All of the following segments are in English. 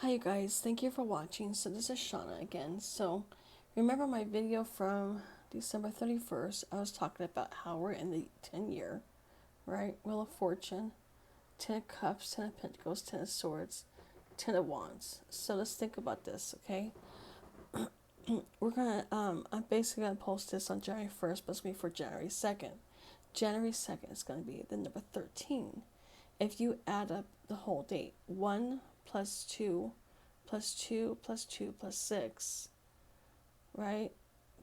Hi you guys, thank you for watching. So this is Shauna again. So remember my video from December 31st, I was talking about how we're in the 10 year, right? Wheel of Fortune, 10 of Cups, 10 of Pentacles, 10 of Swords, 10 of Wands. So let's think about this, okay? I'm basically gonna post this on January 1st, but it's gonna be for January 2nd. January 2nd is gonna be the number 13. If you add up the whole date, 1 plus 2 plus 2 plus 2 plus 6, right?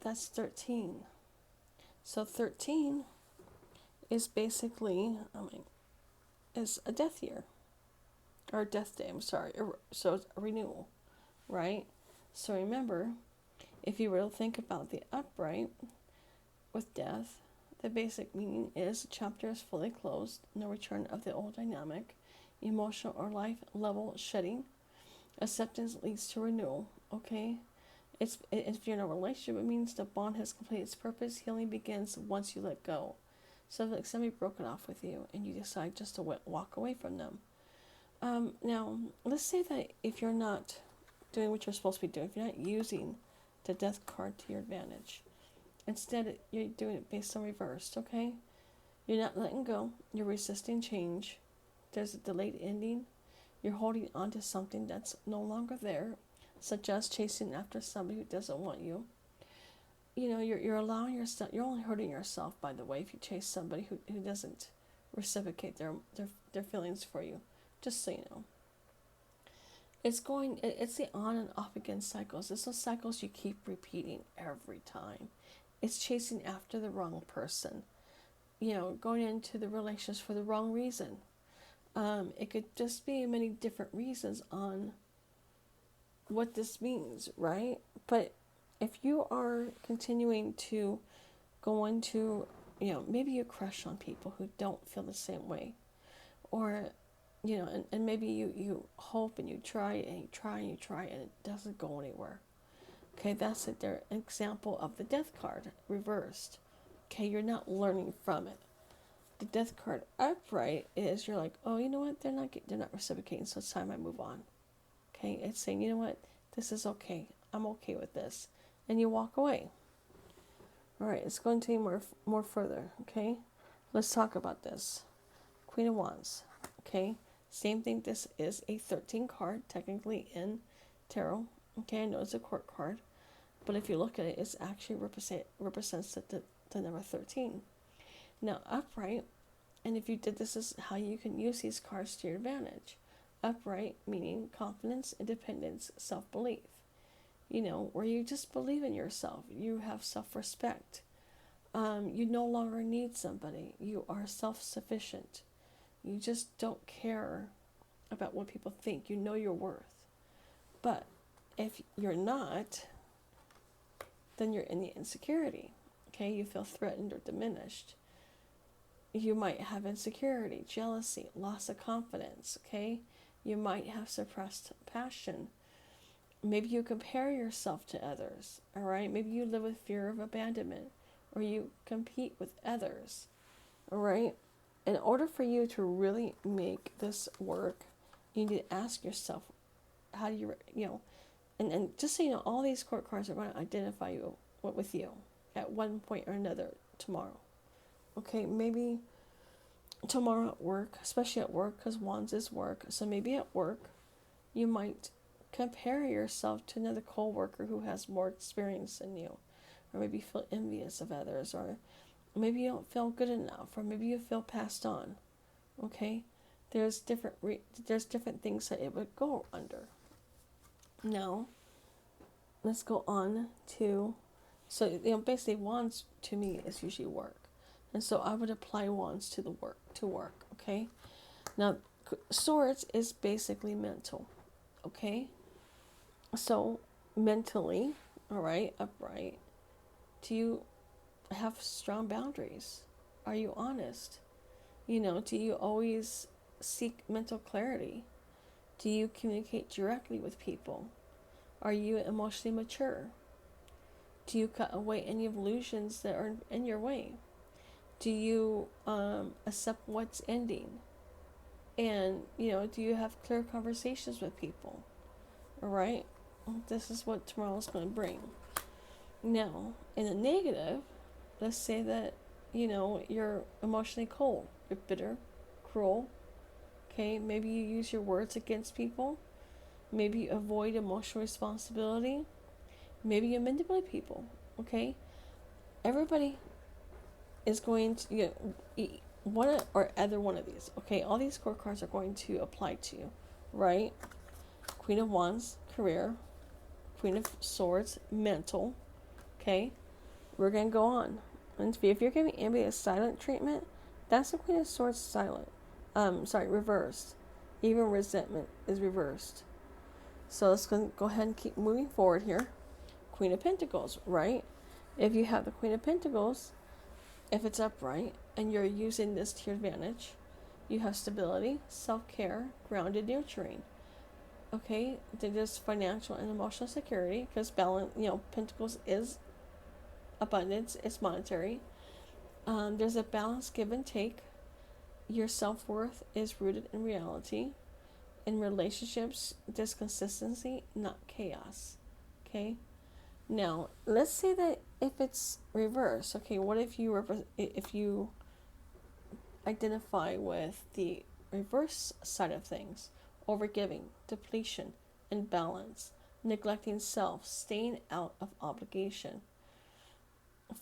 That's 13. So 13 is basically, is a death year, or a death day, I'm sorry. So it's a renewal, right? So remember, if you were to think about the upright with death, the basic meaning is the chapter is fully closed, no return of the old dynamic, emotional or life level shedding, acceptance leads to renewal, okay? If you're in a relationship, it means the bond has completed its purpose. Healing begins once you let go. So, if like somebody broke it off with you and you decide just to walk away from them. Now, let's say that if you're not doing what you're supposed to be doing, if you're not using the death card to your advantage, instead you're doing it based on reversed, okay? You're not letting go, you're resisting change, there's a delayed ending, you're holding on to something that's no longer there, such as chasing after somebody who doesn't want you. You know, you're allowing yourself, you're only hurting yourself, by the way, if you chase somebody who doesn't reciprocate their feelings for you. Just so you know. It's the on and off again cycles. It's those cycles you keep repeating every time. It's chasing after the wrong person. You know, going into the relations for the wrong reason. It could just be many different reasons on what this means, right? But if you are continuing to go into, maybe you crush on people who don't feel the same way, or, and maybe you hope and you try and you try and you try and it doesn't go anywhere. Okay, that's it. They're an example of the death card reversed. Okay, you're not learning from it. The death card upright is you're like, oh, you know what? They're not reciprocating, so it's time I move on. Okay, it's saying, you know what? This is okay. I'm okay with this, and you walk away. All right, it's going to be more further. Okay, let's talk about this. Queen of Wands. Okay, same thing. This is a 13 card, technically in tarot. Okay, I know it's a court card, but if you look at it, it's actually represents the number 13. Now upright, and if you did this is how you can use these cards to your advantage. Upright meaning confidence, independence, self-belief. Where you just believe in yourself. You have self-respect. You no longer need somebody. You are self-sufficient. You just don't care about what people think. You know your worth. But if you're not, then you're in the insecurity. Okay, you feel threatened or diminished. You might have insecurity, jealousy, loss of confidence. Okay, you might have suppressed passion. Maybe you compare yourself to others. All right, maybe you live with fear of abandonment, or you compete with others. All right, in order for you to really make this work, you need to ask yourself, how do and just so you know, all these court cards are going to identify you with you at one point or another tomorrow. Okay, maybe tomorrow at work, especially at work, because Wands is work. So maybe at work, you might compare yourself to another co-worker who has more experience than you, or maybe feel envious of others, or maybe you don't feel good enough, or maybe you feel passed on. Okay, there's different things that it would go under. Now, let's go on to, so basically Wands to me is usually work, and so I would apply Wands to work. Okay, now Swords is basically mental. Okay, so mentally, all right, upright, do you have strong boundaries? Are you honest? Do you always seek mental clarity? Do you communicate directly with people? Are you emotionally mature? Do you cut away any illusions that are in your way? Do you accept what's ending? And, do you have clear conversations with people? All right. This is what tomorrow's going to bring. Now, in a negative, let's say that, you're emotionally cold, you're bitter, cruel. Okay, maybe you use your words against people. Maybe you avoid emotional responsibility. Maybe you manipulate people. Okay, everybody is going to one or other one of these. Okay, all these scorecards are going to apply to you, right? Queen of Wands, career. Queen of Swords, mental. Okay, we're gonna go on. And if you're giving anybody a silent treatment, that's the Queen of Swords silent. Reversed. Even resentment is reversed. So let's go ahead and keep moving forward here. Queen of Pentacles, right? If you have the Queen of Pentacles, if it's upright and you're using this to your advantage, you have stability, self-care, grounded, nurturing. Okay, there's financial and emotional security because balance. Pentacles is abundance. It's monetary. There's a balance, give and take. Your self-worth is rooted in reality. In relationships, there's consistency, not chaos. Okay. Now, let's say that if it's reverse. Okay, what if you identify with the reverse side of things? Overgiving, depletion, imbalance, neglecting self, staying out of obligation,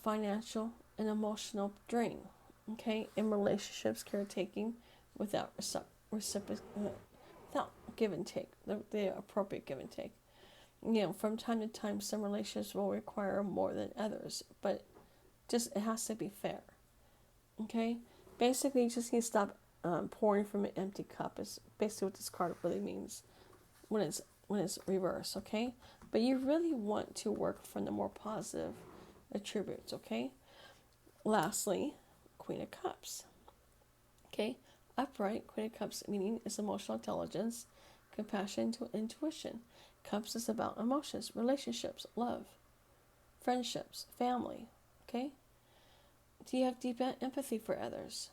financial and emotional drain. Okay, in relationships, caretaking without without give and take, the appropriate give and take. From time to time, some relationships will require more than others, but it has to be fair. Okay, basically, you just need to stop pouring from an empty cup. Is basically what this card really means when it's reversed. Okay, but you really want to work from the more positive attributes. Okay. Lastly, Queen of Cups. Okay, upright Queen of Cups meaning is emotional intelligence, compassion, to intuition. Cups is about emotions, relationships, love, friendships, family. Okay, do you have deep empathy for others?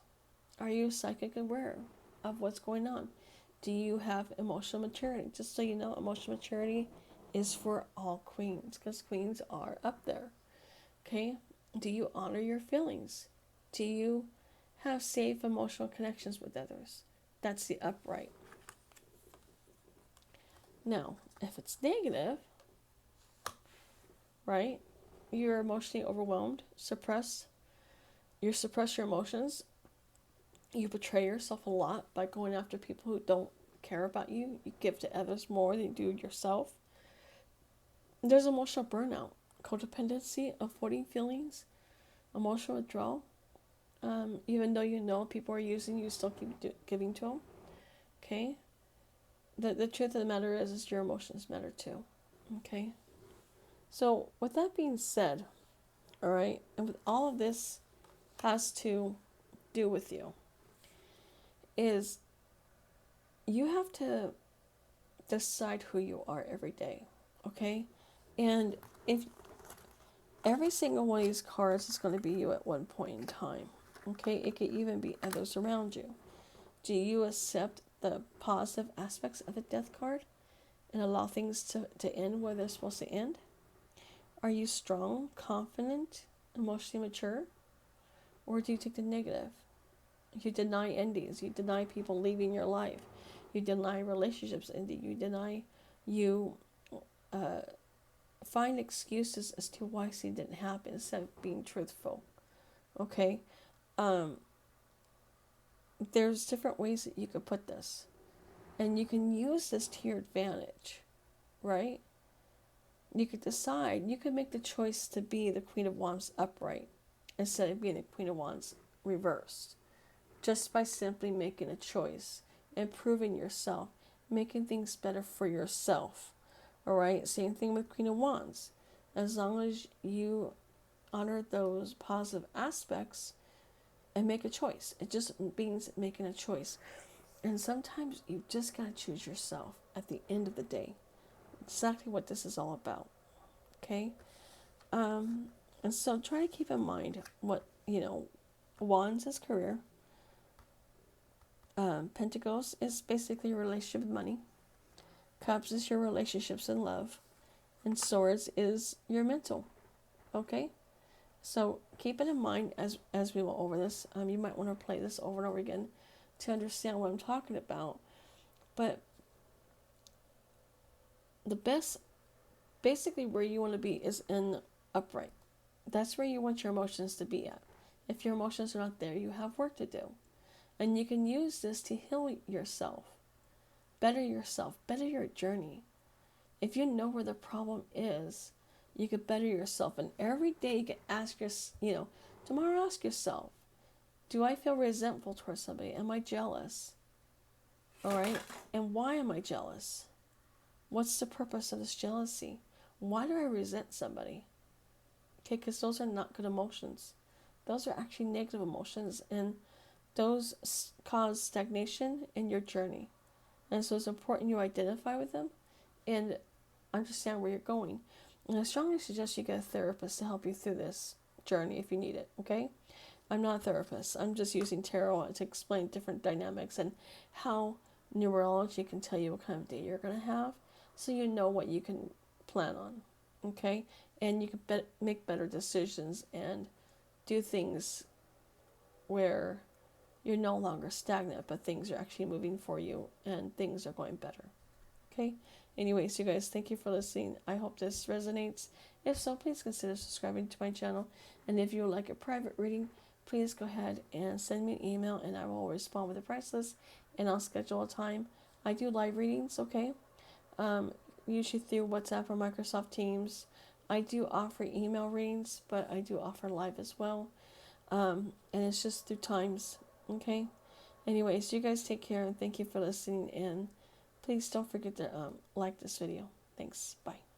Are you psychic aware of what's going on? Do you have emotional maturity? Just so you know, emotional maturity is for all queens because queens are up there. Okay, do you honor your feelings? Do you have safe emotional connections with others? That's the upright. Now, if it's negative, right, you're emotionally overwhelmed, you suppress your emotions, you betray yourself a lot by going after people who don't care about you, you give to others more than you do yourself. There's emotional burnout, codependency, avoiding feelings, emotional withdrawal. Even though people are using you, still keep giving to them. Okay? The truth of the matter is your emotions matter too. Okay? So, with that being said, all right, and with all of this has to do with you, is you have to decide who you are every day. Okay? And if every single one of these cards is going to be you at one point in time. Okay, it could even be others around you. Do you accept the positive aspects of the death card and allow things to end where they're supposed to end? Are you strong, confident, emotionally mature? Or do you take the negative? You deny endings. You deny people leaving your life. You deny relationships ending. You find excuses as to why something didn't happen instead of being truthful. Okay? There's different ways that you could put this. And you can use this to your advantage, right? You could decide, you could make the choice to be the Queen of Wands upright instead of being the Queen of Wands reversed. Just by simply making a choice, improving yourself, making things better for yourself. Alright, same thing with Queen of Wands. As long as you honor those positive aspects and make a choice. It just means making a choice. And sometimes you just got to choose yourself at the end of the day. Exactly what this is all about. Okay? And so try to keep in mind what, Wands is career. Pentacles is basically a relationship with money. Cups is your relationships and love. And swords is your mental. Okay? So keep it in mind as we go over this. You might want to play this over and over again to understand what I'm talking about. But the best, basically where you want to be is in upright. That's where you want your emotions to be at. If your emotions are not there, you have work to do. And you can use this to heal yourself, better your journey. If you know where the problem is, you could better yourself. And every day you can ask tomorrow ask yourself, do I feel resentful towards somebody? Am I jealous? All right. And why am I jealous? What's the purpose of this jealousy? Why do I resent somebody? Okay, because those are not good emotions. Those are actually negative emotions, and those cause stagnation in your journey. And so it's important you identify with them and understand where you're going. And I strongly suggest you get a therapist to help you through this journey if you need it, okay? I'm not a therapist. I'm just using tarot to explain different dynamics and how numerology can tell you what kind of day you're going to have, so you know what you can plan on, okay? And you can make better decisions and do things where you're no longer stagnant, but things are actually moving for you and things are going better. Okay? Anyways, you guys, thank you for listening. I hope this resonates. If so, please consider subscribing to my channel. And if you would like a private reading, please go ahead and send me an email and I will respond with a price list and I'll schedule a time. I do live readings, okay? Usually through WhatsApp or Microsoft Teams. I do offer email readings, but I do offer live as well. And it's just through times, okay? Anyways, you guys take care and thank you for listening. And please don't forget to like this video. Thanks. Bye.